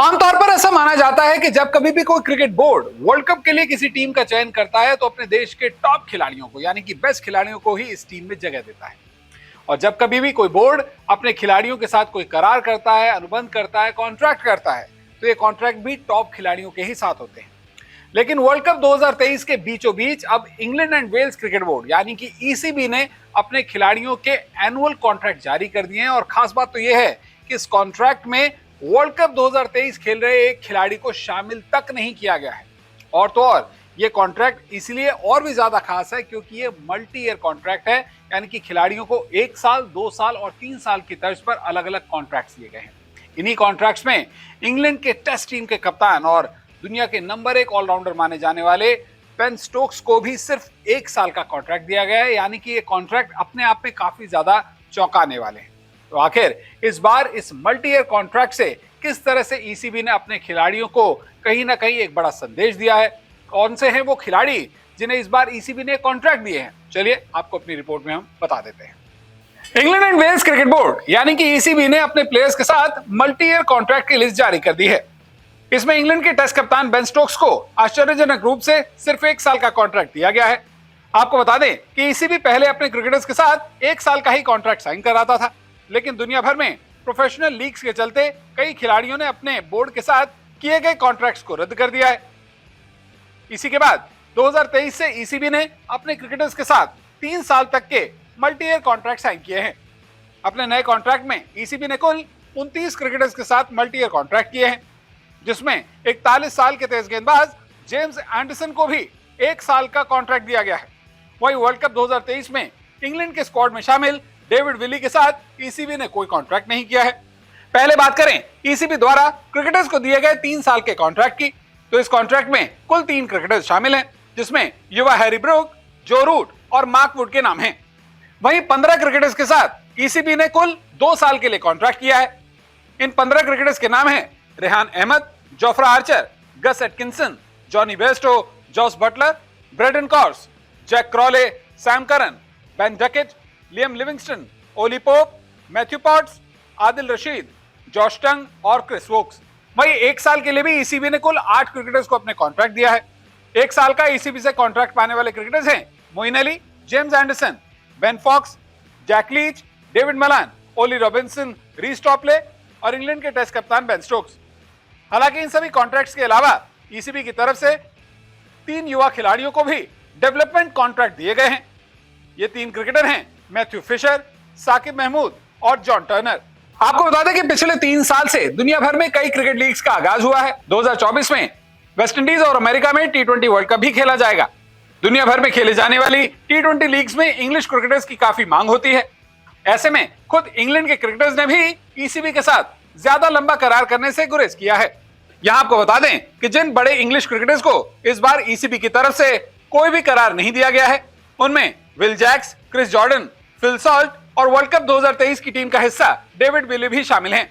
आमतौर पर ऐसा माना जाता है कि जब कभी भी कोई क्रिकेट बोर्ड वर्ल्ड कप के लिए किसी टीम का चयन करता है तो अपने देश के टॉप खिलाड़ियों को यानी कि बेस्ट खिलाड़ियों को ही इस टीम में जगह देता है। और जब कभी भी कोई बोर्ड अपने खिलाड़ियों के साथ कोई करार करता है, अनुबंध करता है, कॉन्ट्रैक्ट करता है, तो ये कॉन्ट्रैक्ट भी टॉप खिलाड़ियों के ही साथ होते हैं। लेकिन वर्ल्ड कप 2023 के बीचों बीच अब England and Wales Cricket Board यानी कि ईसीबी ने अपने खिलाड़ियों के एनुअल कॉन्ट्रैक्ट जारी कर दिए हैं। और खास बात तो यह है कि इस कॉन्ट्रैक्ट में वर्ल्ड कप 2023 खेल रहे एक खिलाड़ी को शामिल तक नहीं किया गया है। और तो और ये कॉन्ट्रैक्ट इसलिए और भी ज्यादा खास है क्योंकि ये मल्टी ईयर कॉन्ट्रैक्ट है, यानी कि खिलाड़ियों को 1 साल, 2 साल और 3 साल की तर्ज पर अलग अलग कॉन्ट्रैक्ट्स दिए गए हैं। इन्हीं कॉन्ट्रैक्ट्स में इंग्लैंड के टेस्ट टीम के कप्तान और दुनिया के नंबर 1 ऑलराउंडर माने जाने वाले बेन स्टोक्स को भी सिर्फ 1 साल का कॉन्ट्रैक्ट दिया गया है, यानी कि ये कॉन्ट्रैक्ट अपने आप में काफी ज्यादा चौंकाने वाले हैं। तो आखिर इस बार इस मल्टी ईयर कॉन्ट्रैक्ट से किस तरह से ईसीबी ने अपने खिलाड़ियों को कहीं ना कहीं एक बड़ा संदेश दिया है, कौन से हैं वो खिलाड़ी जिन्हें इस बार ईसीबी ने कॉन्ट्रैक्ट दिए हैं, चलिए आपको अपनी रिपोर्ट में हम बता देते हैं। England and Wales Cricket Board यानी कि ईसीबी ने अपने प्लेयर्स के साथ मल्टी ईयर कॉन्ट्रैक्ट की लिस्ट जारी कर दी है। इसमें इंग्लैंड के टेस्ट कप्तान बेन स्टोक्स को आश्चर्यजनक रूप से सिर्फ 1 साल का कॉन्ट्रैक्ट दिया गया है। आपको बता दें कि ईसीबी पहले अपने क्रिकेटर्स के साथ 1 साल का ही कॉन्ट्रैक्ट साइन कराता था, लेकिन दुनिया भर में प्रोफेशनल लीग्स के चलते कई खिलाड़ियों ने अपने बोर्ड के साथ किए गए कॉन्ट्रैक्ट्स को रद्द कर दिया है। इसी के बाद 2023 से ईसीबी ने अपने क्रिकेटर्स के साथ 3 साल तक के मल्टी ईयर कॉन्ट्रैक्ट साइन किए हैं। अपने नए कॉन्ट्रैक्ट में ईसीबी ने कुल 29 क्रिकेटर्स के साथ मल्टी ईयर कॉन्ट्रैक्ट किए हैं, जिसमें 41 साल के तेज गेंदबाज जेम्स एंडरसन को भी 1 साल का कॉन्ट्रैक्ट दिया गया है। वहीं वर्ल्ड कप 2023 में इंग्लैंड के स्क्वाड में शामिल डेविड विली के साथ ईसीबी ने कोई कॉन्ट्रैक्ट नहीं किया है। पहले बात करें ईसीबी द्वारा क्रिकेटर्स को दिए गए 3 साल के कॉन्ट्रैक्ट की, तो इस कॉन्ट्रैक्ट में कुल 3 क्रिकेटर्स शामिल हैं, जिसमें युवा हैरी ब्रूक, जो रूट और मार्क वुड के नाम हैं। वहीं 15 क्रिकेटर्स के साथ ईसीबी ने कुल 2 साल के लिए कॉन्ट्रैक्ट किया है। इन 15 क्रिकेटर्स के नाम हैं Rehan Ahmed, Jofra Archer, Gus Atkinson, Jonny Bairstow, Jos Buttler, Brydon Carse, Jack Crawley, Sam Curran, Ben Duckett, Liam Livingstone, Ollie Pope, Matthew Potts, Adil Rashid, Josh Tongue और क्रिस वोक्स। वहीं 1 साल के लिए भी ईसीबी ने कुल 8 क्रिकेटर्स को अपने कॉन्ट्रैक्ट दिया है। 1 साल का ईसीबी से कॉन्ट्रैक्ट पाने वाले क्रिकेटर्स हैं Moeen Ali, James Anderson, Ben Foakes, Jack Leach, Dawid Malan, Ollie Robinson, Reece Topley और इंग्लैंड के टेस्ट कप्तान बेन स्टोक्स। हालांकि इन सभी कॉन्ट्रैक्ट्स के अलावा ईसीबी की तरफ से 3 युवा खिलाड़ियों को भी डेवलपमेंट कॉन्ट्रैक्ट दिए गए हैं। ये 3 क्रिकेटर हैं मैथ्यू फिशर, साकिब महमूद और जॉन टर्नर। आपको बता दें कि पिछले 3 साल से दुनिया भर में कई क्रिकेट लीग्स का आगाज हुआ है। 2024 में वेस्टइंडीज और अमेरिका में टी20 वर्ल्ड कप भी खेला जाएगा। दुनिया भर में खेले जाने वाली टी20 लीग्स में इंग्लिश क्रिकेटर्स की काफी मांग होती है। ऐसे में खुद इंग्लैंड के क्रिकेटर्स ने भी ईसीबी के साथ ज्यादा लंबा करार करने से गुरेज किया है। यहां आपको बता दें कि जिन बड़े इंग्लिश क्रिकेटर्स को इस बार ईसीबी की तरफ से कोई भी करार नहीं दिया गया है, उनमें Will Jacks, Chris Jordan, Phil Salt और वर्ल्ड कप 2023 की टीम का हिस्सा डेविड विली भी शामिल हैं।